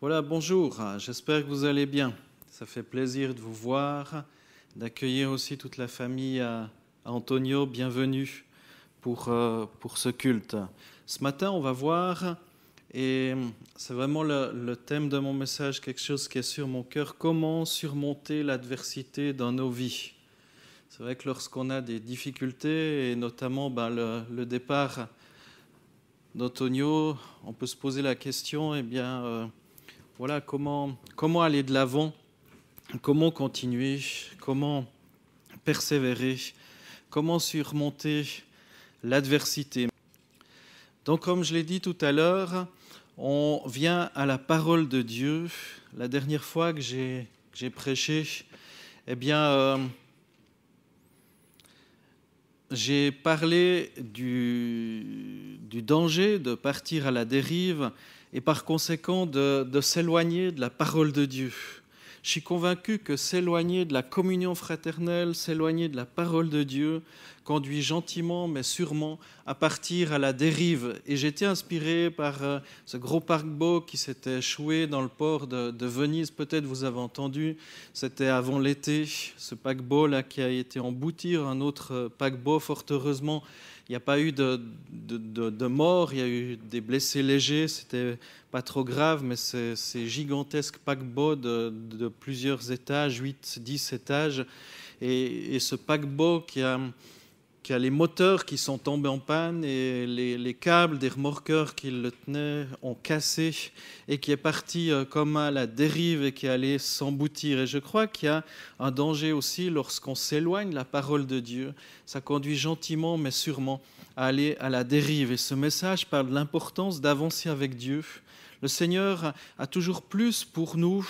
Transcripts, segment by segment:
Voilà, bonjour, j'espère que vous allez bien. Ça fait plaisir de vous voir, d'accueillir aussi toute la famille à Antonio. Bienvenue pour ce culte. Ce matin, on va voir, et c'est vraiment le thème de mon message, quelque chose qui est sur mon cœur, comment surmonter l'adversité dans nos vies. C'est vrai que lorsqu'on a des difficultés, et notamment le départ d'Antonio, on peut se poser la question, voilà, comment aller de l'avant, comment continuer, comment persévérer, comment surmonter l'adversité. Donc, comme je l'ai dit tout à l'heure, on vient à la parole de Dieu. La dernière fois que j'ai prêché, j'ai parlé du danger de partir à la dérive et par conséquent de s'éloigner de la parole de Dieu. Je suis convaincu que s'éloigner de la communion fraternelle, s'éloigner de la parole de Dieu, conduit gentiment mais sûrement à partir à la dérive. Et j'ai été inspiré par ce gros paquebot qui s'était échoué dans le port de Venise. Peut-être vous avez entendu, c'était avant l'été, ce paquebot-là qui a été embouti, un autre paquebot, fort heureusement. Il n'y a pas eu de mort, il y a eu des blessés légers, c'était pas trop grave, mais ces gigantesques paquebots de plusieurs étages, 8, 10 étages, et ce paquebot qui a les moteurs qui sont tombés en panne et les câbles des remorqueurs qui le tenaient ont cassé et qui est parti comme à la dérive et qui allait s'emboutir. Et je crois qu'il y a un danger aussi lorsqu'on s'éloigne de la parole de Dieu. Ça conduit gentiment mais sûrement à aller à la dérive. Et ce message parle de l'importance d'avancer avec Dieu. Le Seigneur a toujours plus pour nous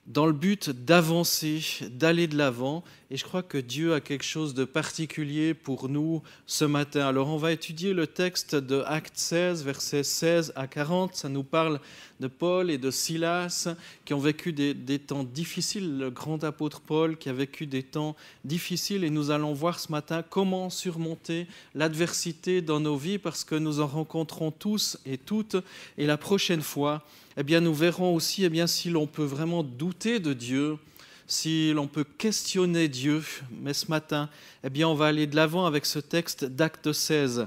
dans le but d'avancer, d'aller de l'avant. Et je crois que Dieu a quelque chose de particulier pour nous ce matin. Alors on va étudier le texte de Actes 16, versets 16 à 40. Ça nous parle de Paul et de Silas qui ont vécu des temps difficiles. Le grand apôtre Paul qui a vécu des temps difficiles. Et nous allons voir ce matin comment surmonter l'adversité dans nos vies parce que nous en rencontrons tous et toutes. Et la prochaine fois, nous verrons aussi si l'on peut vraiment douter de Dieu, si l'on peut questionner Dieu. Mais ce matin, on va aller de l'avant avec ce texte d'Actes 16.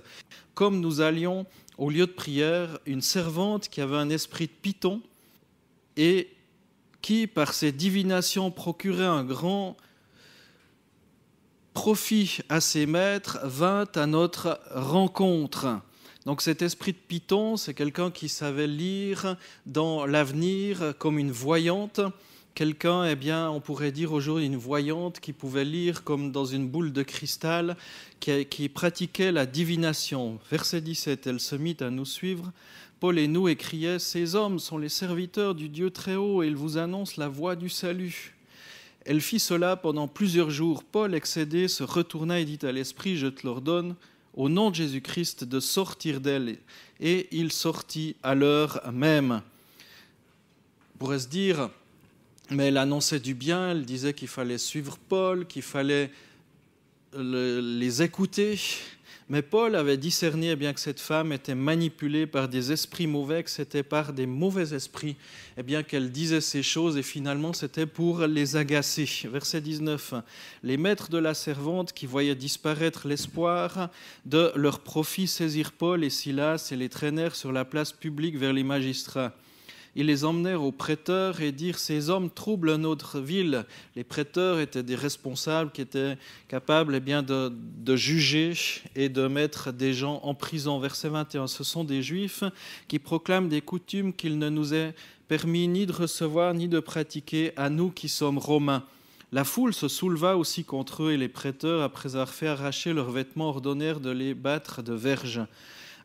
Comme nous allions au lieu de prière, une servante qui avait un esprit de python et qui, par ses divinations, procurait un grand profit à ses maîtres, vint à notre rencontre. Donc cet esprit de python, c'est quelqu'un qui savait lire dans l'avenir comme une voyante. Quelqu'un, on pourrait dire aujourd'hui une voyante qui pouvait lire comme dans une boule de cristal, qui pratiquait la divination. Verset 17, elle se mit à nous suivre. Paul et nous et criait, « Ces hommes sont les serviteurs du Dieu très haut et ils vous annoncent la voie du salut. » Elle fit cela pendant plusieurs jours. Paul, excédé, se retourna et dit à l'esprit, « Je te l'ordonne, au nom de Jésus-Christ, de sortir d'elle. » Et il sortit à l'heure même. On pourrait se dire, mais elle annonçait du bien, elle disait qu'il fallait suivre Paul, qu'il fallait les écouter. Mais Paul avait discerné que cette femme était manipulée par des esprits mauvais, que c'était par des mauvais esprits, qu'elle disait ces choses et finalement c'était pour les agacer. Verset 19. Les maîtres de la servante qui voyaient disparaître l'espoir de leur profit saisirent Paul et Silas et les traînèrent sur la place publique vers les magistrats. Ils les emmenèrent aux prêteurs et dirent « Ces hommes troublent notre ville. » Les prêteurs étaient des responsables qui étaient capables de juger et de mettre des gens en prison. Verset 21, ce sont des Juifs qui proclament des coutumes qu'il ne nous est permis ni de recevoir ni de pratiquer à nous qui sommes Romains. La foule se souleva aussi contre eux et les prêteurs, après avoir fait arracher leurs vêtements, ordonnèrent de les battre de verges.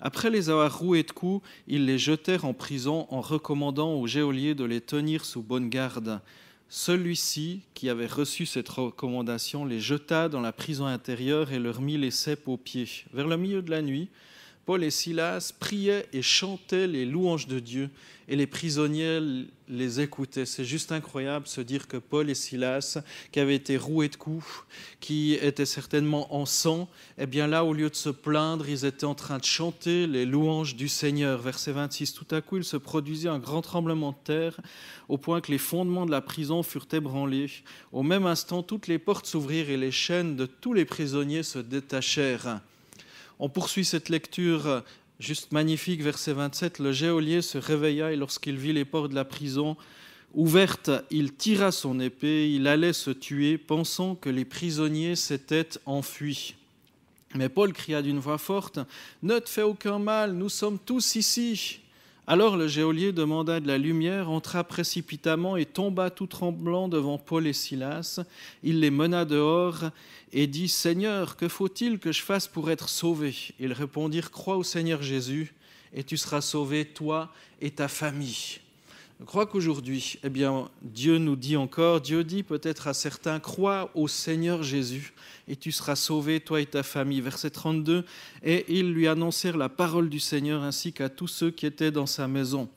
Après les avoir roués de coups, ils les jetèrent en prison en recommandant au geôlier de les tenir sous bonne garde. Celui-ci, qui avait reçu cette recommandation, les jeta dans la prison intérieure et leur mit les ceps aux pieds. Vers le milieu de la nuit, Paul et Silas priaient et chantaient les louanges de Dieu et les prisonniers les écoutaient. C'est juste incroyable de se dire que Paul et Silas, qui avaient été roués de coups, qui étaient certainement en sang, eh bien là, au lieu de se plaindre, ils étaient en train de chanter les louanges du Seigneur. Verset 26, tout à coup, il se produisit un grand tremblement de terre, au point que les fondements de la prison furent ébranlés. Au même instant, toutes les portes s'ouvrirent et les chaînes de tous les prisonniers se détachèrent. On poursuit cette lecture juste magnifique, verset 27. Le geôlier se réveilla et lorsqu'il vit les portes de la prison ouvertes, il tira son épée, il allait se tuer, pensant que les prisonniers s'étaient enfuis. Mais Paul cria d'une voix forte, « Ne te fais aucun mal, nous sommes tous ici !» Alors le geôlier demanda de la lumière, entra précipitamment et tomba tout tremblant devant Paul et Silas. Il les mena dehors et dit, « Seigneur, que faut-il que je fasse pour être sauvé ?» Ils répondirent, « Crois au Seigneur Jésus et tu seras sauvé, toi et ta famille. » Je crois qu'aujourd'hui, Dieu nous dit encore, Dieu dit peut-être à certains, « Crois au Seigneur Jésus et tu seras sauvé, toi et ta famille. » Verset 32, « Et ils lui annoncèrent la parole du Seigneur ainsi qu'à tous ceux qui étaient dans sa maison.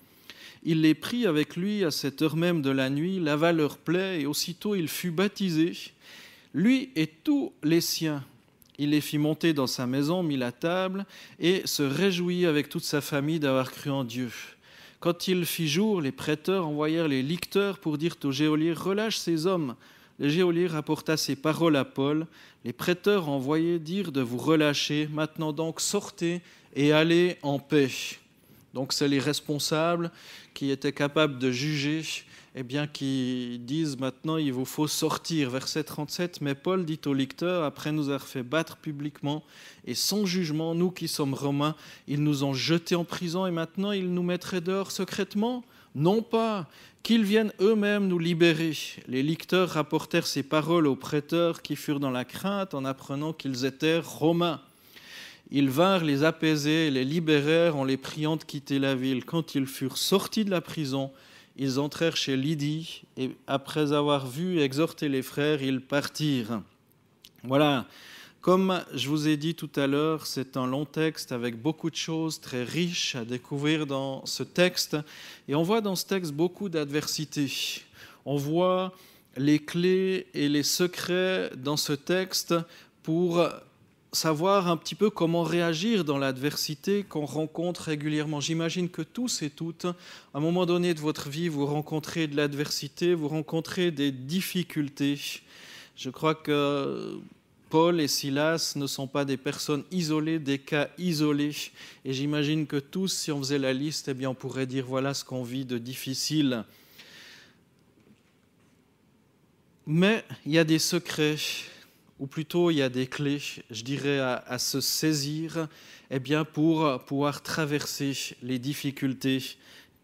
Il les prit avec lui à cette heure même de la nuit, lava leurs plaies et aussitôt il fut baptisé, lui et tous les siens. Il les fit monter dans sa maison, mit la table et se réjouit avec toute sa famille d'avoir cru en Dieu. Quand il fit jour, les prêteurs envoyèrent les licteurs pour dire au geôlier, « Relâche ces hommes. » Le geôlier rapporta ces paroles à Paul. Les prêteurs envoyaient dire de vous relâcher. Maintenant donc, sortez et allez en paix. Donc c'est les responsables qui étaient capables de juger, qui disent maintenant il vous faut sortir. Verset 37, mais Paul dit aux licteurs, après nous avoir fait battre publiquement et sans jugement, nous qui sommes romains, ils nous ont jetés en prison et maintenant ils nous mettraient dehors secrètement ? Non pas, qu'ils viennent eux-mêmes nous libérer. Les licteurs rapportèrent ces paroles aux prêteurs qui furent dans la crainte en apprenant qu'ils étaient romains. Ils vinrent les apaiser et les libérèrent en les priant de quitter la ville. Quand ils furent sortis de la prison, ils entrèrent chez Lydie et après avoir vu et exhorté les frères, ils partirent. Voilà, comme je vous ai dit tout à l'heure, c'est un long texte avec beaucoup de choses très riches à découvrir dans ce texte. Et on voit dans ce texte beaucoup d'adversité. On voit les clés et les secrets dans ce texte pour savoir un petit peu comment réagir dans l'adversité qu'on rencontre régulièrement. J'imagine que tous et toutes, à un moment donné de votre vie, vous rencontrez de l'adversité, vous rencontrez des difficultés. Je crois que Paul et Silas ne sont pas des personnes isolées, des cas isolés. Et j'imagine que tous, si on faisait la liste, on pourrait dire voilà ce qu'on vit de difficile. Mais il y a des secrets, ou plutôt il y a des clés, je dirais, à se saisir pour pouvoir traverser les difficultés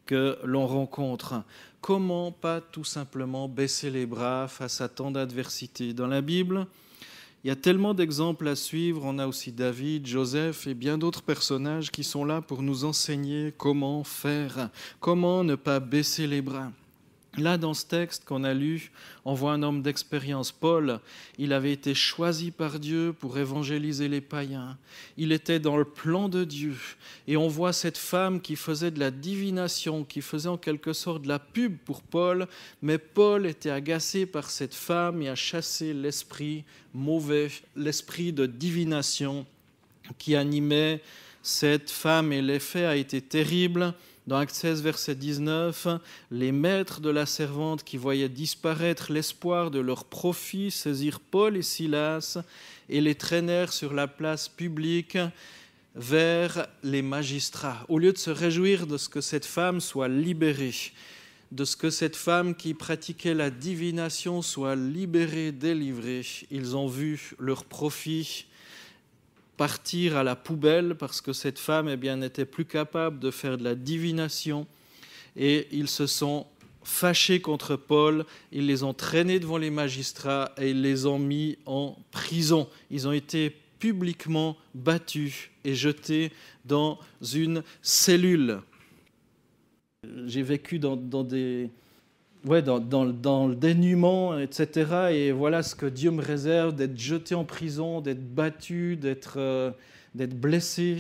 que l'on rencontre. Comment pas tout simplement baisser les bras face à tant d'adversité. Dans la Bible, il y a tellement d'exemples à suivre. On a aussi David, Joseph et bien d'autres personnages qui sont là pour nous enseigner comment faire, comment ne pas baisser les bras. Là, dans ce texte qu'on a lu, on voit un homme d'expérience. Paul, il avait été choisi par Dieu pour évangéliser les païens. Il était dans le plan de Dieu. Et on voit cette femme qui faisait de la divination, qui faisait en quelque sorte de la pub pour Paul. Mais Paul était agacé par cette femme et a chassé l'esprit mauvais, l'esprit de divination qui animait cette femme. Et l'effet a été terrible. Dans Actes 16, verset 19, les maîtres de la servante qui voyaient disparaître l'espoir de leur profit saisirent Paul et Silas et les traînèrent sur la place publique vers les magistrats. Au lieu de se réjouir de ce que cette femme soit libérée, de ce que cette femme qui pratiquait la divination soit libérée, délivrée, ils ont vu leur profit partir à la poubelle parce que cette femme n'était plus capable de faire de la divination et ils se sont fâchés contre Paul, ils les ont traînés devant les magistrats et ils les ont mis en prison. Ils ont été publiquement battus et jetés dans une cellule. J'ai vécu dans le dénuement, etc. Et voilà ce que Dieu me réserve, d'être jeté en prison, d'être battu, d'être blessé.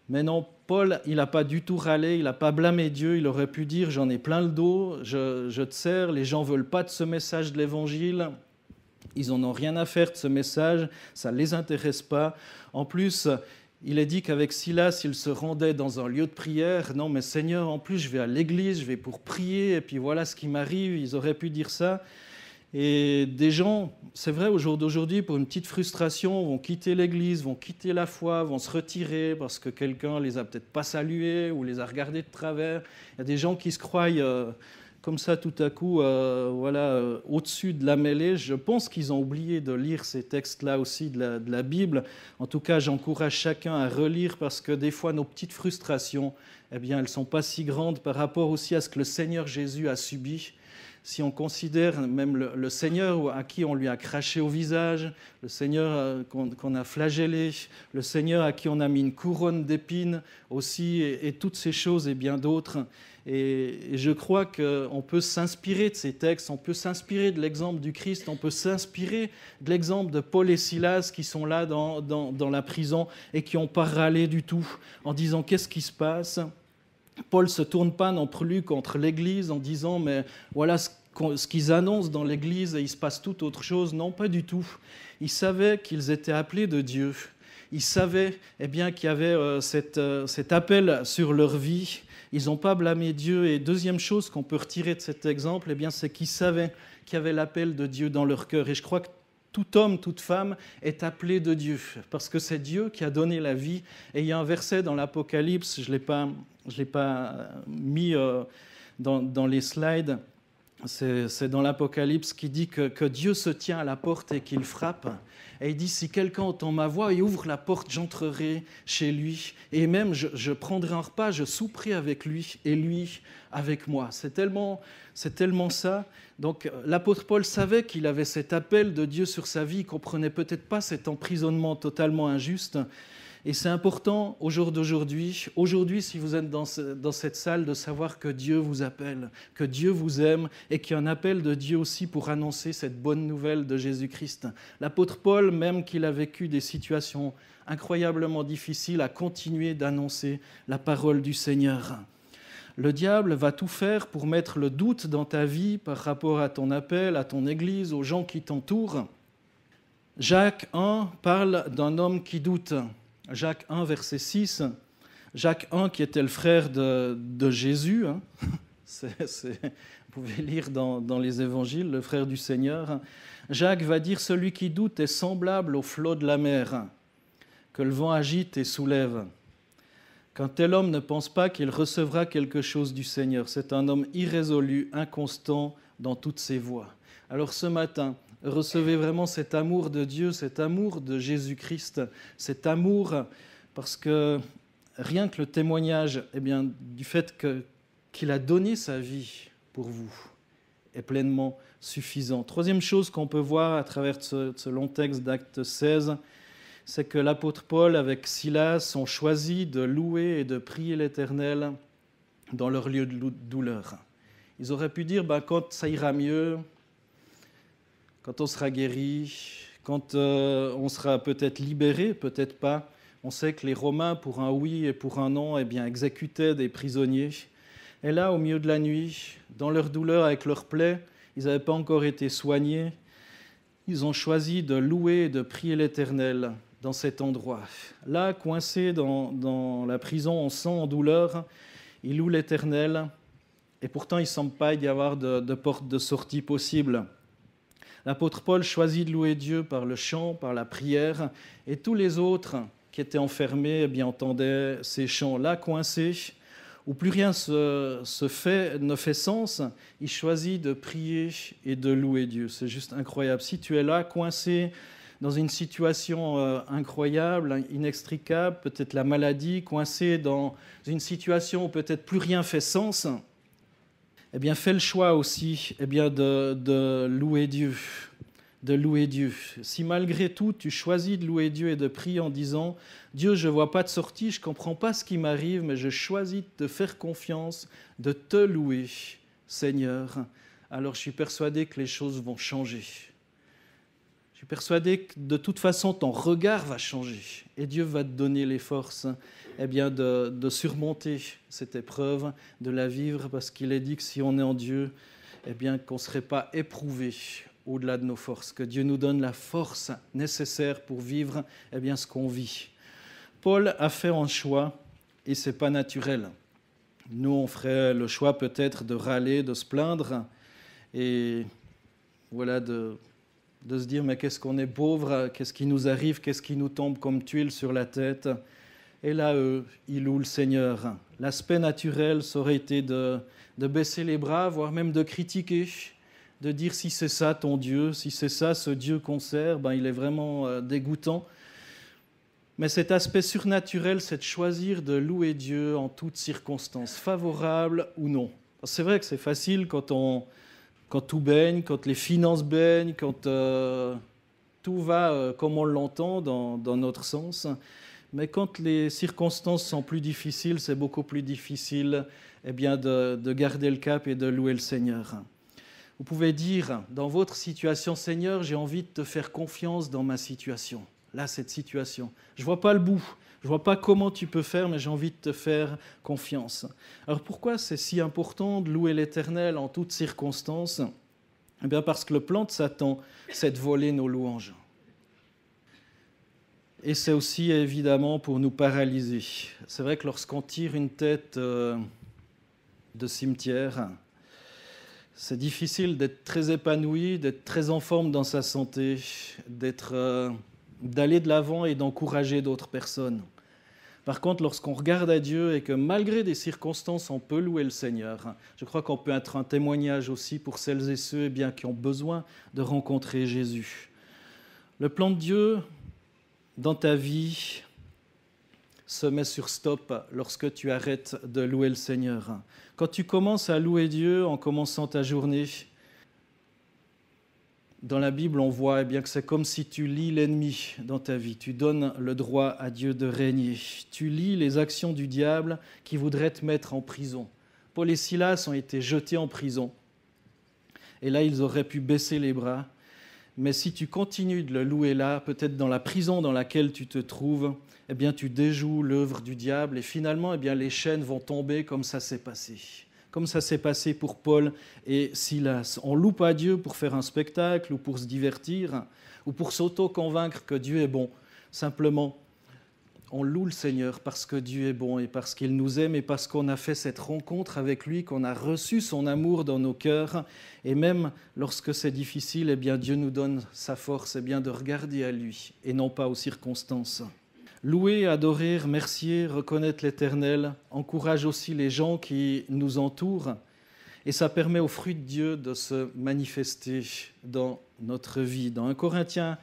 Mais non, Paul, il n'a pas du tout râlé, il n'a pas blâmé Dieu, il aurait pu dire « j'en ai plein le dos, je te sers, les gens ne veulent pas de ce message de l'Évangile, ils n'en ont rien à faire de ce message, ça ne les intéresse pas. » En plus, il est dit qu'avec Silas, il se rendait dans un lieu de prière. Non, mais Seigneur, en plus, je vais à l'église, je vais pour prier, et puis voilà ce qui m'arrive. Ils auraient pu dire ça. Et des gens, c'est vrai, au jour d'aujourd'hui, pour une petite frustration, vont quitter l'église, vont quitter la foi, vont se retirer parce que quelqu'un les a peut-être pas salués ou les a regardés de travers. Il y a des gens qui se croient comme ça tout à coup au-dessus de la mêlée. Je pense qu'ils ont oublié de lire ces textes-là aussi de la Bible. En tout cas, j'encourage chacun à relire parce que des fois, nos petites frustrations, eh bien, elles ne sont pas si grandes par rapport aussi à ce que le Seigneur Jésus a subi. Si on considère même le Seigneur à qui on lui a craché au visage, le Seigneur qu'on a flagellé, le Seigneur à qui on a mis une couronne d'épines aussi, et toutes ces choses et bien d'autres. Et je crois qu'on peut s'inspirer de ces textes, on peut s'inspirer de l'exemple du Christ, on peut s'inspirer de l'exemple de Paul et Silas qui sont là dans la prison et qui n'ont pas râlé du tout en disant « qu'est-ce qui se passe ?» Paul ne se tourne pas non plus contre l'Église en disant « mais voilà ce qu'ils annoncent dans l'Église et il se passe tout autre chose ». Non, pas du tout. Ils savaient qu'ils étaient appelés de Dieu. Ils savaient bien, qu'il y avait cet appel sur leur vie. Ils n'ont pas blâmé Dieu. Et deuxième chose qu'on peut retirer de cet exemple, c'est qu'ils savaient qu'il y avait l'appel de Dieu dans leur cœur. Et je crois que tout homme, toute femme est appelé de Dieu, parce que c'est Dieu qui a donné la vie. Et il y a un verset dans l'Apocalypse, je ne l'ai pas mis dans les slides, c'est dans l'Apocalypse qui dit que Dieu se tient à la porte et qu'il frappe. Et il dit, si quelqu'un entend ma voix et ouvre la porte, j'entrerai chez lui. Et même, je prendrai un repas, je souperai avec lui et lui avec moi. C'est tellement ça. Donc l'apôtre Paul savait qu'il avait cet appel de Dieu sur sa vie. Il ne comprenait peut-être pas cet emprisonnement totalement injuste. Et c'est important au jour d'aujourd'hui, si vous êtes dans cette salle, de savoir que Dieu vous appelle, que Dieu vous aime et qu'il y a un appel de Dieu aussi pour annoncer cette bonne nouvelle de Jésus-Christ. L'apôtre Paul, même qu'il a vécu des situations incroyablement difficiles, a continué d'annoncer la parole du Seigneur. Le diable va tout faire pour mettre le doute dans ta vie par rapport à ton appel, à ton église, aux gens qui t'entourent. Jacques 1 parle d'un homme qui doute. Jacques 1, verset 6, Jacques 1 qui était le frère de Jésus, vous pouvez lire dans les évangiles, le frère du Seigneur. Jacques va dire « Celui qui doute est semblable au flot de la mer, que le vent agite et soulève. Qu'un tel homme ne pense pas qu'il recevra quelque chose du Seigneur. C'est un homme irrésolu, inconstant dans toutes ses voies. » Alors ce matin, recevez vraiment cet amour de Dieu, cet amour de Jésus-Christ, cet amour parce que rien que le témoignage du fait qu'il a donné sa vie pour vous est pleinement suffisant. Troisième chose qu'on peut voir à travers ce long texte d'Actes 16, c'est que l'apôtre Paul avec Silas ont choisi de louer et de prier l'Éternel dans leur lieu de douleur. Ils auraient pu dire quand ça ira mieux, quand on sera guéri, quand on sera peut-être libéré, peut-être pas. On sait que les Romains, pour un oui et pour un non, exécutaient des prisonniers. Et là, au milieu de la nuit, dans leur douleur, avec leurs plaies, ils n'avaient pas encore été soignés. Ils ont choisi de louer et de prier l'Éternel dans cet endroit. Là, coincés dans la prison, on sent en douleur, ils louent l'Éternel. Et pourtant, il ne semble pas y avoir de porte de sortie possible. L'apôtre Paul choisit de louer Dieu par le chant, par la prière, et tous les autres qui étaient enfermés entendaient ces chants-là, coincés, où plus rien ne fait sens. Il choisit de prier et de louer Dieu. C'est juste incroyable. Si tu es là, coincé dans une situation incroyable, inextricable, peut-être la maladie, coincé dans une situation où peut-être plus rien fait sens, fais le choix aussi de louer Dieu, de louer Dieu. Si malgré tout, tu choisis de louer Dieu et de prier en disant « Dieu, je ne vois pas de sortie, je ne comprends pas ce qui m'arrive, mais je choisis de te faire confiance, de te louer, Seigneur », alors je suis persuadé que les choses vont changer. Je suis persuadé que de toute façon, ton regard va changer et Dieu va te donner les forces de surmonter cette épreuve, de la vivre, parce qu'il est dit que si on est en Dieu, qu'on ne serait pas éprouvé au-delà de nos forces, que Dieu nous donne la force nécessaire pour vivre ce qu'on vit. Paul a fait un choix et ce n'est pas naturel. Nous, on ferait le choix peut-être de râler, de se plaindre et voilà, de se dire mais qu'est-ce qu'on est pauvre, qu'est-ce qui nous arrive, qu'est-ce qui nous tombe comme tuile sur la tête. Et là, ils louent le Seigneur. L'aspect naturel, ça aurait été de baisser les bras, voire même de critiquer, de dire si c'est ça ton Dieu, si c'est ça ce Dieu qu'on sert, il est vraiment dégoûtant. Mais cet aspect surnaturel, c'est de choisir de louer Dieu en toutes circonstances, favorables ou non. C'est vrai que c'est facile quand tout baigne, quand les finances baignent, quand tout va comme on l'entend dans notre sens. Mais quand les circonstances sont plus difficiles, c'est beaucoup plus difficile de garder le cap et de louer le Seigneur. Vous pouvez dire, dans votre situation, Seigneur, j'ai envie de te faire confiance dans ma situation. Là, cette situation. Je ne vois pas le bout, je ne vois pas comment tu peux faire, mais j'ai envie de te faire confiance. Alors pourquoi c'est si important de louer l'Éternel en toutes circonstances ? Parce que le plan de Satan, c'est de voler nos louanges. Et c'est aussi évidemment pour nous paralyser. C'est vrai que lorsqu'on tire une tête de cimetière, c'est difficile d'être très épanoui, d'être très en forme dans sa santé, d'aller de l'avant et d'encourager d'autres personnes. Par contre, lorsqu'on regarde à Dieu et que malgré des circonstances, on peut louer le Seigneur, je crois qu'on peut être un témoignage aussi pour celles et ceux qui ont besoin de rencontrer Jésus. Le plan de Dieu dans ta vie se met sur stop lorsque tu arrêtes de louer le Seigneur. Quand tu commences à louer Dieu en commençant ta journée, dans la Bible, on voit que c'est comme si tu lis l'ennemi dans ta vie. Tu donnes le droit à Dieu de régner. Tu lis les actions du diable qui voudrait te mettre en prison. Paul et Silas ont été jetés en prison. Et là, ils auraient pu baisser les bras. Mais si tu continues de le louer là, peut-être dans la prison dans laquelle tu te trouves, tu déjoues l'œuvre du diable et finalement, les chaînes vont tomber comme ça s'est passé. Comme ça s'est passé pour Paul et Silas. On ne loue pas Dieu pour faire un spectacle ou pour se divertir ou pour s'auto-convaincre que Dieu est bon. Simplement, on loue le Seigneur parce que Dieu est bon et parce qu'il nous aime et parce qu'on a fait cette rencontre avec lui, qu'on a reçu son amour dans nos cœurs. Et même lorsque c'est difficile, Dieu nous donne sa force de regarder à lui et non pas aux circonstances. Louer, adorer, remercier, reconnaître l'Éternel encourage aussi les gens qui nous entourent et ça permet au fruit de Dieu de se manifester dans notre vie. Dans 1 Corinthiens,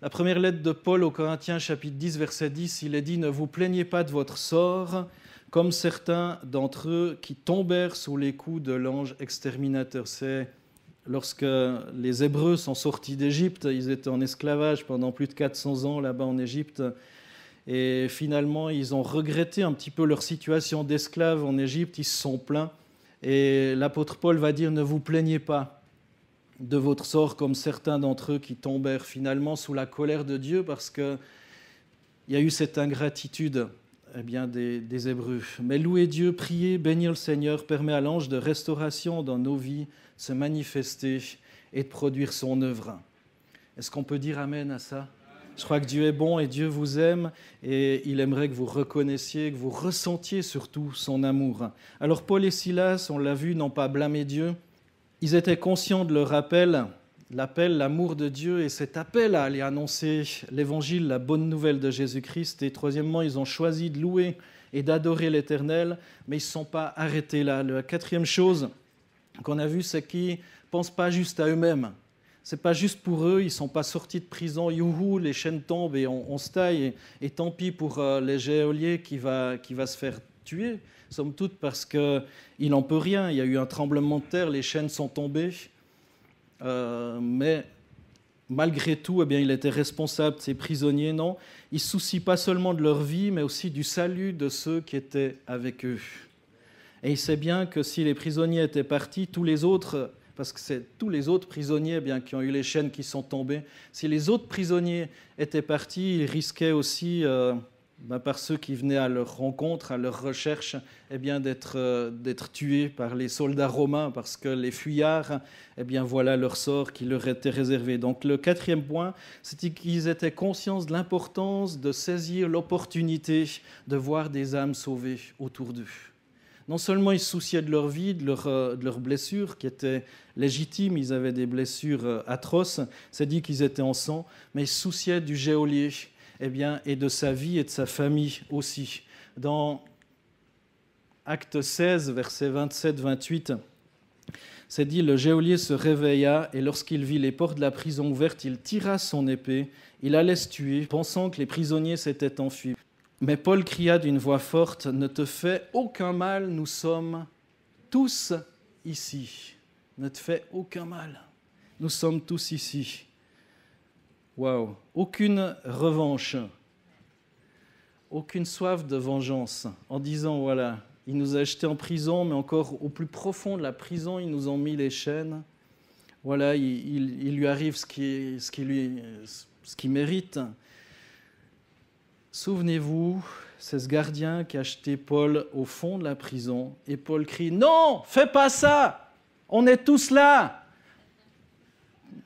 la première lettre de Paul aux Corinthiens, chapitre 10, verset 10, il est dit « Ne vous plaignez pas de votre sort, comme certains d'entre eux qui tombèrent sous les coups de l'ange exterminateur. » C'est lorsque les Hébreux sont sortis d'Égypte, ils étaient en esclavage pendant plus de 400 ans là-bas en Égypte. Et finalement, ils ont regretté un petit peu leur situation d'esclaves en Égypte, ils se sont plaints. Et l'apôtre Paul va dire « Ne vous plaignez pas de votre sort comme certains d'entre eux qui tombèrent finalement sous la colère de Dieu parce qu'il y a eu cette ingratitude des Hébreux. Mais louer Dieu, prier, bénir le Seigneur permet à l'ange de restauration dans nos vies de se manifester et de produire son œuvre. Est-ce qu'on peut dire Amen à ça ? Je crois que Dieu est bon et Dieu vous aime et il aimerait que vous reconnaissiez, que vous ressentiez surtout son amour. Alors Paul et Silas, on l'a vu, n'ont pas blâmé Dieu. Ils étaient conscients de leur appel, l'amour de Dieu et cet appel à aller annoncer l'évangile, la bonne nouvelle de Jésus-Christ. Et troisièmement, ils ont choisi de louer et d'adorer l'Éternel, mais ils ne se sont pas arrêtés là. La quatrième chose qu'on a vue, c'est qu'ils ne pensent pas juste à eux-mêmes. Ce n'est pas juste pour eux, ils ne sont pas sortis de prison, youhou, les chaînes tombent et on se taille. Et tant pis pour les geôlier qui va se faire tuer, somme toute, parce qu'il n'en peut rien. Il y a eu un tremblement de terre, les chaînes sont tombées. Mais malgré tout, il était responsable de ces prisonniers. Non, il ne se soucie pas seulement de leur vie, mais aussi du salut de ceux qui étaient avec eux. Et il sait bien que si les prisonniers étaient partis, tous les autres parce que c'est tous les autres prisonniers qui ont eu les chaînes qui sont tombées. Si les autres prisonniers étaient partis, ils risquaient aussi, par ceux qui venaient à leur rencontre, à leur recherche, d'être tués par les soldats romains, parce que les fuyards, voilà leur sort qui leur était réservé. Donc le quatrième point, c'était qu'ils étaient conscients de l'importance de saisir l'opportunité de voir des âmes sauvées autour d'eux. Non seulement ils se souciaient de leur vie, de leurs blessures, qui étaient légitimes, ils avaient des blessures atroces, c'est dit qu'ils étaient en sang, mais ils se souciaient du geôlier, et de sa vie et de sa famille aussi. Dans Acte 16, versets 27-28, c'est dit, le geôlier se réveilla, et lorsqu'il vit les portes de la prison ouvertes, il tira son épée, il allait se tuer, pensant que les prisonniers s'étaient enfuis. Mais Paul cria d'une voix forte, « Ne te fais aucun mal, nous sommes tous ici. » Ne te fais aucun mal. Nous sommes tous ici. Waouh! Aucune revanche, aucune soif de vengeance, en disant, voilà, il nous a jetés en prison, mais encore au plus profond de la prison, ils nous ont mis les chaînes. Voilà, il lui arrive ce qu'il mérite. Souvenez-vous, c'est ce gardien qui a jeté Paul au fond de la prison, et Paul crie « Non, fais pas ça! On est tous là!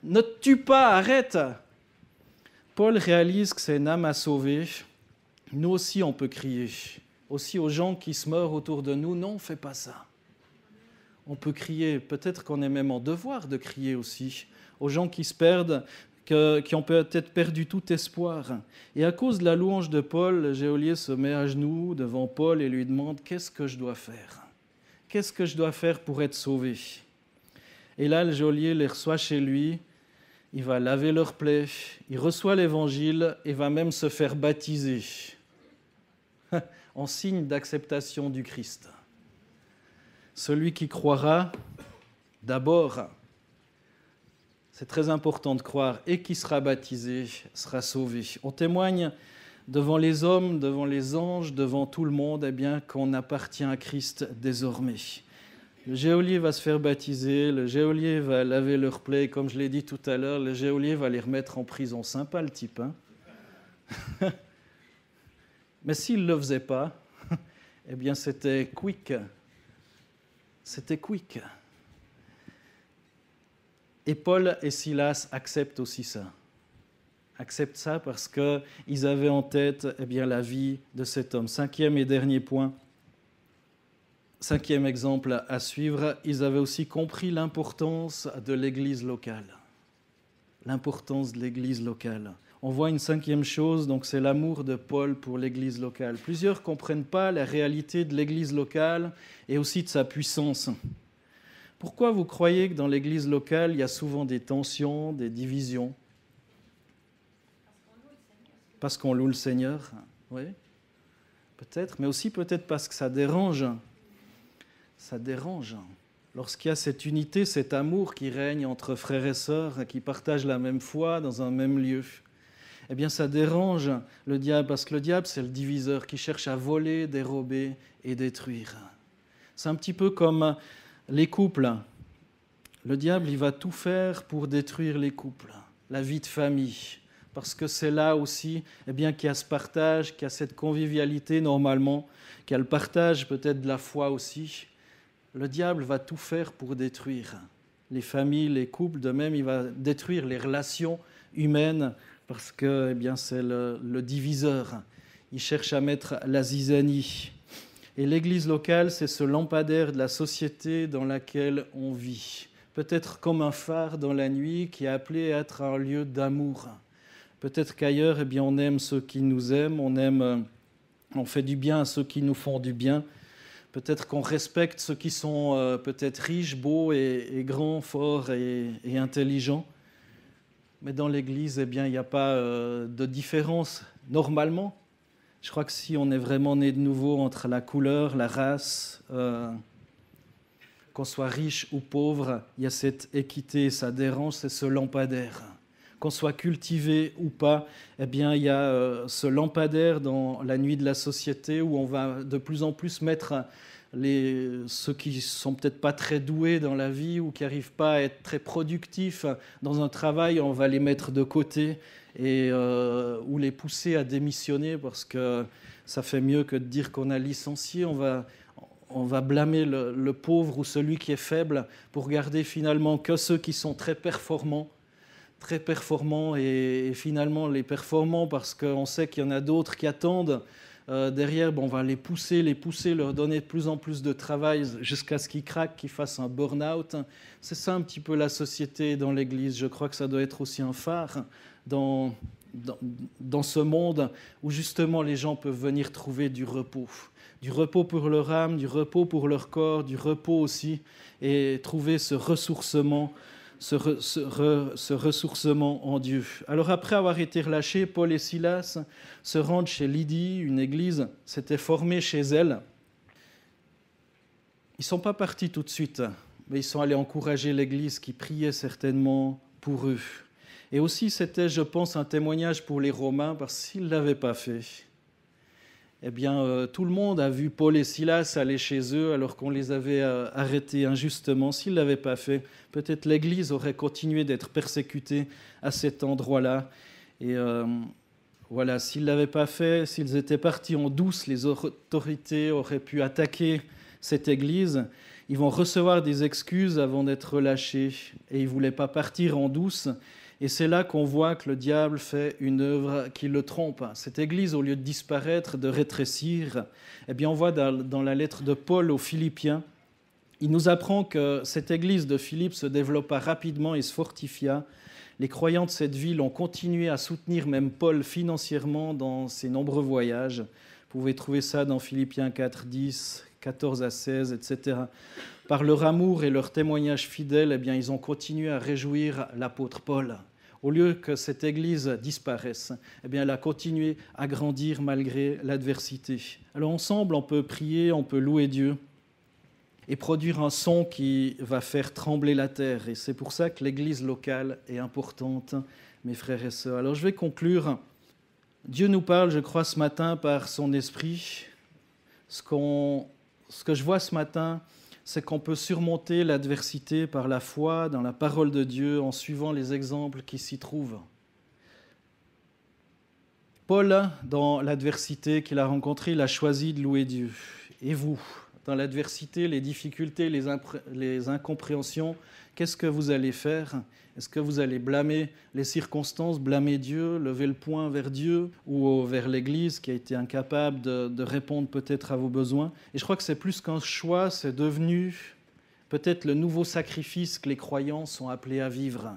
Ne te tue pas, arrête !» Paul réalise que c'est une âme à sauver. Nous aussi, on peut crier. Aussi aux gens qui se meurent autour de nous « Non, fais pas ça !» On peut crier, peut-être qu'on est même en devoir de crier aussi, aux gens qui se perdent, qui ont peut-être perdu tout espoir. Et à cause de la louange de Paul, le geôlier se met à genoux devant Paul et lui demande « Qu'est-ce que je dois faire ? Qu'est-ce que je dois faire pour être sauvé ?» Et là, le geôlier les reçoit chez lui, il va laver leurs plaies, il reçoit l'évangile et va même se faire baptiser en signe d'acceptation du Christ. Celui qui croira, d'abord, c'est très important de croire, et qui sera baptisé sera sauvé. On témoigne devant les hommes, devant les anges, devant tout le monde, qu'on appartient à Christ désormais. Le geôlier va se faire baptiser, le geôlier va laver leurs plaies, comme je l'ai dit tout à l'heure, le geôlier va les remettre en prison. Sympa le type, hein. Mais s'il ne le faisait pas, c'était quick. C'était quick. Et Paul et Silas acceptent aussi ça. Acceptent ça parce qu'ils avaient en tête la vie de cet homme. Cinquième et dernier point, cinquième exemple à suivre, ils avaient aussi compris l'importance de l'Église locale. L'importance de l'Église locale. On voit une cinquième chose, donc c'est l'amour de Paul pour l'Église locale. Plusieurs ne comprennent pas la réalité de l'Église locale et aussi de sa puissance. Pourquoi vous croyez que dans l'Église locale, il y a souvent des tensions, des divisions ? Parce qu'on loue le Seigneur, oui, peut-être, mais aussi peut-être parce que ça dérange. Ça dérange. Lorsqu'il y a cette unité, cet amour qui règne entre frères et sœurs, qui partagent la même foi dans un même lieu, ça dérange le diable, parce que le diable, c'est le diviseur qui cherche à voler, dérober et détruire. C'est un petit peu comme les couples. Le diable, il va tout faire pour détruire les couples, la vie de famille, parce que c'est là aussi qu'il y a ce partage, qu'il y a cette convivialité normalement, qu'il y a le partage peut-être de la foi aussi. Le diable va tout faire pour détruire les familles, les couples, de même il va détruire les relations humaines, parce que c'est le diviseur. Il cherche à mettre la zizanie. Et l'Église locale, c'est ce lampadaire de la société dans laquelle on vit. Peut-être comme un phare dans la nuit qui est appelé à être un lieu d'amour. Peut-être qu'ailleurs, on aime ceux qui nous aiment, on fait du bien à ceux qui nous font du bien. Peut-être qu'on respecte ceux qui sont peut-être riches, beaux et grands, forts et intelligents. Mais dans l'Église, il n'y a pas de différence normalement. Je crois que si on est vraiment né de nouveau entre la couleur, la race, qu'on soit riche ou pauvre, il y a cette équité, ça dérange, c'est ce lampadaire. Qu'on soit cultivé ou pas, il y a ce lampadaire dans la nuit de la société où on va de plus en plus mettre ceux qui sont peut-être pas très doués dans la vie ou qui n'arrivent pas à être très productifs dans un travail, on va les mettre de côté ou les pousser à démissionner parce que ça fait mieux que de dire qu'on a licencié. On va blâmer le pauvre ou celui qui est faible pour garder finalement que ceux qui sont très performants et finalement les performants parce qu'on sait qu'il y en a d'autres qui attendent. Derrière, on va les pousser, leur donner de plus en plus de travail jusqu'à ce qu'ils craquent, qu'ils fassent un burn-out. C'est ça un petit peu la société dans l'Église. Je crois que ça doit être aussi un phare dans ce monde où justement les gens peuvent venir trouver du repos pour leur âme, du repos pour leur corps, du repos aussi, et trouver ce ressourcement en Dieu. Alors après avoir été relâchés, Paul et Silas se rendent chez Lydie, une église s'était formée chez elle. Ils ne sont pas partis tout de suite, mais ils sont allés encourager l'église qui priait certainement pour eux. Et aussi, c'était, je pense, un témoignage pour les Romains, parce que s'ils ne l'avaient pas fait, eh bien, tout le monde a vu Paul et Silas aller chez eux alors qu'on les avait arrêtés injustement. S'ils ne l'avaient pas fait, peut-être l'Église aurait continué d'être persécutée à cet endroit-là. Et voilà, s'ils ne l'avaient pas fait, s'ils étaient partis en douce, les autorités auraient pu attaquer cette Église. Ils vont recevoir des excuses avant d'être relâchés et ils ne voulaient pas partir en douce. Et c'est là qu'on voit que le diable fait une œuvre qui le trompe. Cette Église, au lieu de disparaître, de rétrécir, eh bien on voit dans la lettre de Paul aux Philippiens, il nous apprend que cette Église de Philippe se développa rapidement et se fortifia. Les croyants de cette ville ont continué à soutenir même Paul financièrement dans ses nombreux voyages. Vous pouvez trouver ça dans Philippiens 4, 10, 14 à 16, etc. Par leur amour et leur témoignage fidèle, eh bien, ils ont continué à réjouir l'apôtre Paul. Au lieu que cette Église disparaisse, eh bien, elle a continué à grandir malgré l'adversité. Alors ensemble, on peut prier, on peut louer Dieu et produire un son qui va faire trembler la terre. Et c'est pour ça que l'Église locale est importante, mes frères et sœurs. Alors je vais conclure. Dieu nous parle, je crois, ce matin par son esprit. Ce que je vois ce matin, c'est qu'on peut surmonter l'adversité par la foi dans la parole de Dieu en suivant les exemples qui s'y trouvent. Paul, dans l'adversité qu'il a rencontrée, il a choisi de louer Dieu. Et vous, dans l'adversité, les difficultés, les incompréhensions, qu'est-ce que vous allez faire ? Est-ce que vous allez blâmer les circonstances, blâmer Dieu, lever le poing vers Dieu ou vers l'Église qui a été incapable de répondre peut-être à vos besoins ? Et je crois que c'est plus qu'un choix, c'est devenu peut-être le nouveau sacrifice que les croyants sont appelés à vivre.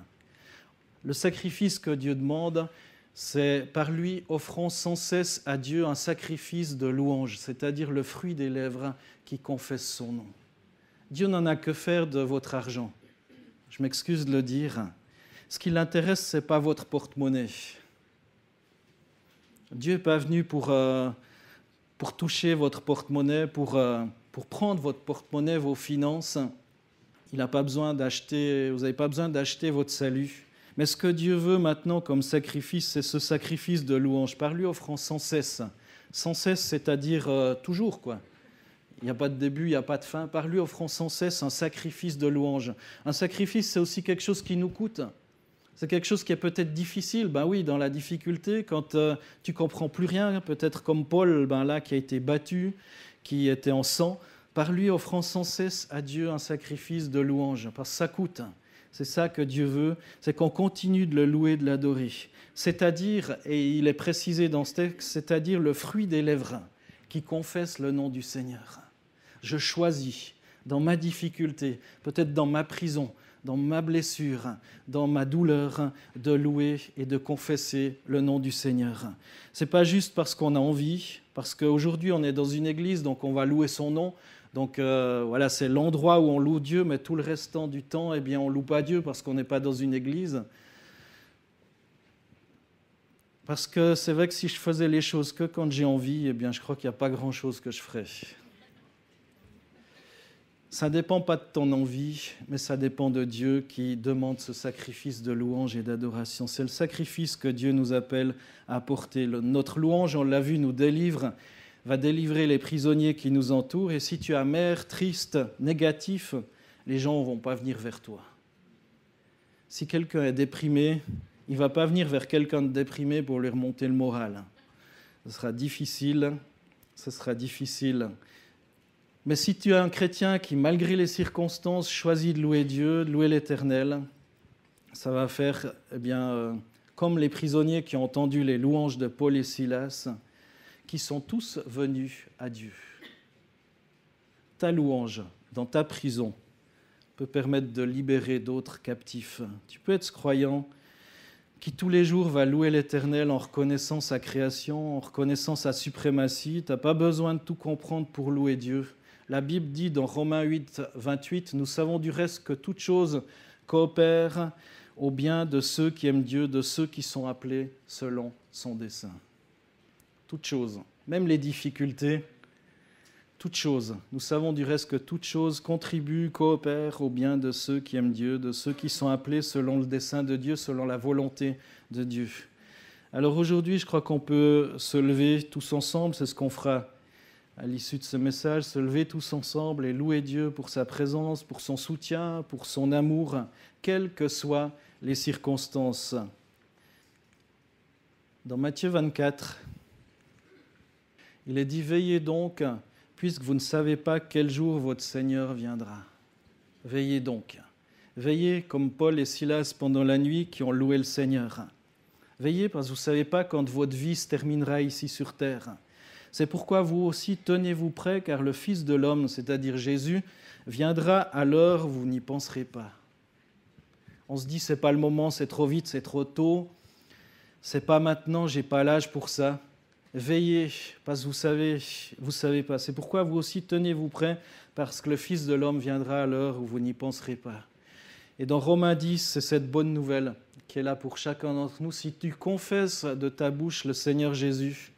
Le sacrifice que Dieu demande, c'est par lui offrant sans cesse à Dieu un sacrifice de louange, c'est-à-dire le fruit des lèvres qui confesse son nom. Dieu n'en a que faire de votre argent. Je m'excuse de le dire. Ce qui l'intéresse, ce n'est pas votre porte-monnaie. Dieu n'est pas venu pour toucher votre porte-monnaie, pour prendre votre porte-monnaie, vos finances. Vous n'avez pas besoin d'acheter votre salut. Mais ce que Dieu veut maintenant comme sacrifice, c'est ce sacrifice de louange, par lui offrant sans cesse. Sans cesse, c'est-à-dire toujours, quoi. Il n'y a pas de début, il n'y a pas de fin. Par lui offrant sans cesse un sacrifice de louange. Un sacrifice, c'est aussi quelque chose qui nous coûte. C'est quelque chose qui est peut-être difficile. Ben oui, dans la difficulté, quand tu ne comprends plus rien, peut-être comme Paul, là, qui a été battu, qui était en sang, par lui offrant sans cesse à Dieu un sacrifice de louange. Parce que ça coûte. C'est ça que Dieu veut, c'est qu'on continue de le louer, de l'adorer. C'est-à-dire, et il est précisé dans ce texte, c'est-à-dire le fruit des lèvres qui confesse le nom du Seigneur. Je choisis, dans ma difficulté, peut-être dans ma prison, dans ma blessure, dans ma douleur, de louer et de confesser le nom du Seigneur. Ce n'est pas juste parce qu'on a envie, parce qu'aujourd'hui on est dans une église, donc on va louer son nom. Donc voilà, c'est l'endroit où on loue Dieu, mais tout le restant du temps, eh bien, on ne loue pas Dieu parce qu'on n'est pas dans une église. Parce que c'est vrai que si je faisais les choses que quand j'ai envie, eh bien, je crois qu'il n'y a pas grand-chose que je ferais. Ça ne dépend pas de ton envie, mais ça dépend de Dieu qui demande ce sacrifice de louange et d'adoration. C'est le sacrifice que Dieu nous appelle à apporter. Notre louange, on l'a vu, nous délivre va délivrer les prisonniers qui nous entourent. Et si tu es amer, triste, négatif, les gens ne vont pas venir vers toi. Si quelqu'un est déprimé, il ne va pas venir vers quelqu'un de déprimé pour lui remonter le moral. Ce sera difficile. Mais si tu es un chrétien qui, malgré les circonstances, choisit de louer Dieu, de louer l'Éternel, ça va faire comme les prisonniers qui ont entendu les louanges de Paul et Silas, qui sont tous venus à Dieu. Ta louange dans ta prison peut permettre de libérer d'autres captifs. Tu peux être ce croyant qui tous les jours va louer l'Éternel en reconnaissant sa création, en reconnaissant sa suprématie. Tu n'as pas besoin de tout comprendre pour louer Dieu. La Bible dit dans Romains 8, 28, « Nous savons du reste que toute chose coopère au bien de ceux qui aiment Dieu, de ceux qui sont appelés selon son dessein. » Toutes choses, même les difficultés, toutes choses. Nous savons du reste que toutes choses contribuent, coopèrent au bien de ceux qui aiment Dieu, de ceux qui sont appelés selon le dessein de Dieu, selon la volonté de Dieu. Alors aujourd'hui, je crois qu'on peut se lever tous ensemble, c'est ce qu'on fera à l'issue de ce message, se lever tous ensemble et louer Dieu pour sa présence, pour son soutien, pour son amour, quelles que soient les circonstances. Dans Matthieu 24, il est dit « Veillez donc, puisque vous ne savez pas quel jour votre Seigneur viendra. » Veillez donc. Veillez comme Paul et Silas pendant la nuit qui ont loué le Seigneur. Veillez parce que vous ne savez pas quand votre vie se terminera ici sur terre. C'est pourquoi vous aussi tenez-vous prêts, car le Fils de l'homme, c'est-à-dire Jésus, viendra à l'heure où vous n'y penserez pas. On se dit, c'est pas le moment, c'est trop vite, c'est trop tôt. C'est pas maintenant, j'ai pas l'âge pour ça. Veillez, parce que vous savez pas. C'est pourquoi vous aussi tenez-vous prêts, parce que le Fils de l'homme viendra à l'heure où vous n'y penserez pas. Et dans Romains 10, c'est cette bonne nouvelle qui est là pour chacun d'entre nous. Si tu confesses de ta bouche le Seigneur Jésus,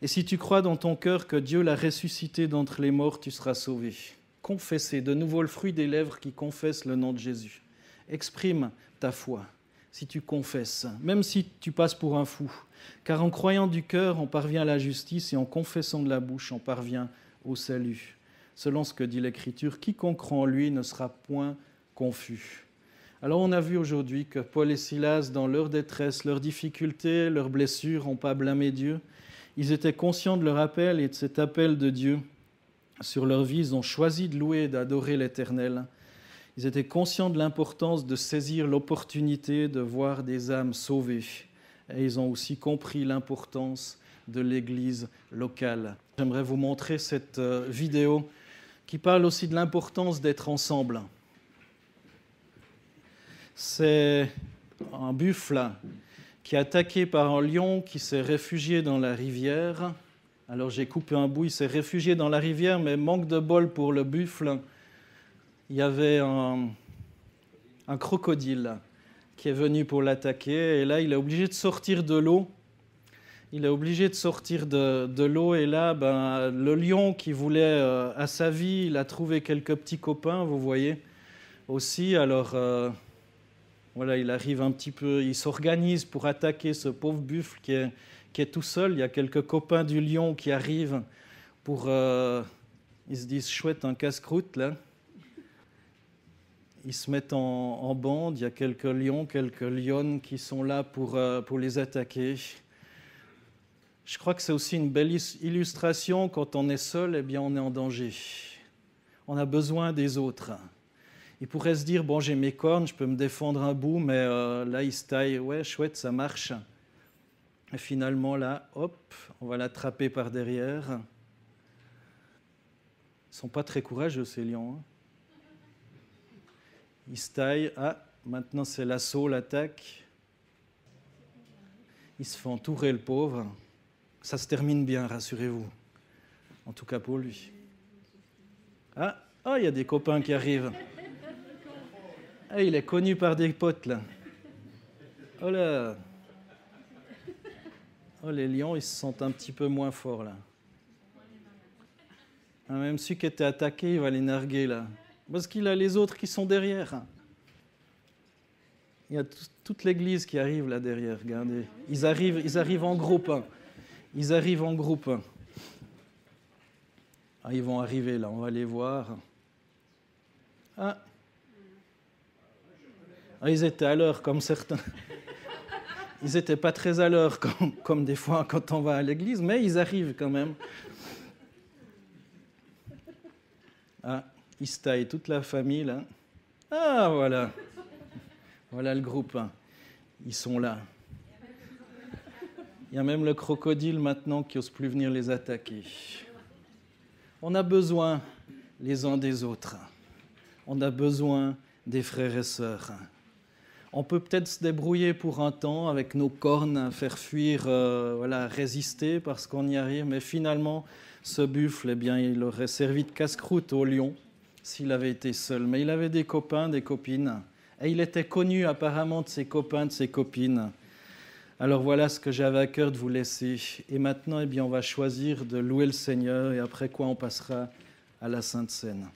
et si tu crois dans ton cœur que Dieu l'a ressuscité d'entre les morts, tu seras sauvé. Confessez, de nouveau le fruit des lèvres qui confessent le nom de Jésus. Exprime ta foi, si tu confesses, même si tu passes pour un fou. Car en croyant du cœur, on parvient à la justice, et en confessant de la bouche, on parvient au salut. Selon ce que dit l'Écriture, quiconque croit en lui ne sera point confus. Alors on a vu aujourd'hui que Paul et Silas, dans leur détresse, leurs difficultés, leurs blessures, n'ont pas blâmé Dieu. Ils étaient conscients de leur appel et de cet appel de Dieu sur leur vie. Ils ont choisi de louer et d'adorer l'Éternel. Ils étaient conscients de l'importance de saisir l'opportunité de voir des âmes sauvées. Et ils ont aussi compris l'importance de l'Église locale. J'aimerais vous montrer cette vidéo qui parle aussi de l'importance d'être ensemble. C'est un buffle qui est attaqué par un lion qui s'est réfugié dans la rivière. Alors j'ai coupé un bout, il s'est réfugié dans la rivière, mais manque de bol pour le buffle. Il y avait un crocodile qui est venu pour l'attaquer, et là il est obligé de sortir de l'eau. Il est obligé de sortir de l'eau, et là, le lion qui voulait à sa vie, il a trouvé quelques petits copains, vous voyez, aussi. Alors voilà, il arrive un petit peu, il s'organise pour attaquer ce pauvre buffle qui est tout seul. Il y a quelques copains du lion qui arrivent pour... ils se disent, chouette, un casse-croûte, là. Ils se mettent en bande, il y a quelques lions, quelques lionnes qui sont là pour les attaquer. Je crois que c'est aussi une belle illustration, quand on est seul, eh bien on est en danger. On a besoin des autres. Il pourrait se dire, bon, j'ai mes cornes, je peux me défendre un bout, mais là, il se taille, ouais, chouette, ça marche. Et finalement, là, hop, on va l'attraper par derrière. Ils ne sont pas très courageux, ces lions. Hein. Ils se taillent, maintenant c'est l'assaut, l'attaque. Il se fait entourer, le pauvre. Ça se termine bien, rassurez-vous. En tout cas pour lui. Il y a des copains qui arrivent. Il est connu par des potes, là. Oh là. Oh, les lions, ils se sentent un petit peu moins forts, là. Même celui qui était attaqué, il va les narguer, là. Parce qu'il a les autres qui sont derrière. Il y a toute l'église qui arrive, là, derrière, regardez. Ils arrivent en groupe. Ils arrivent en groupe. Ah, ils vont arriver là, on va les voir. Ah, ils étaient à l'heure comme certains. Ils n'étaient pas très à l'heure comme des fois quand on va à l'église, mais ils arrivent quand même. Ah, Ista et toute la famille là. Ah, voilà. Voilà le groupe. Ils sont là. Il y a même le crocodile maintenant qui n'ose plus venir les attaquer. On a besoin les uns des autres. On a besoin des frères et sœurs. On peut peut-être se débrouiller pour un temps avec nos cornes, faire fuir, résister parce qu'on y arrive. Mais finalement, ce buffle, eh bien, il aurait servi de casse-croûte au lion s'il avait été seul. Mais il avait des copains, des copines. Et il était connu apparemment de ses copains, de ses copines. Alors voilà ce que j'avais à cœur de vous laisser. Et maintenant, eh bien, on va choisir de louer le Seigneur et après quoi on passera à la Sainte Seine.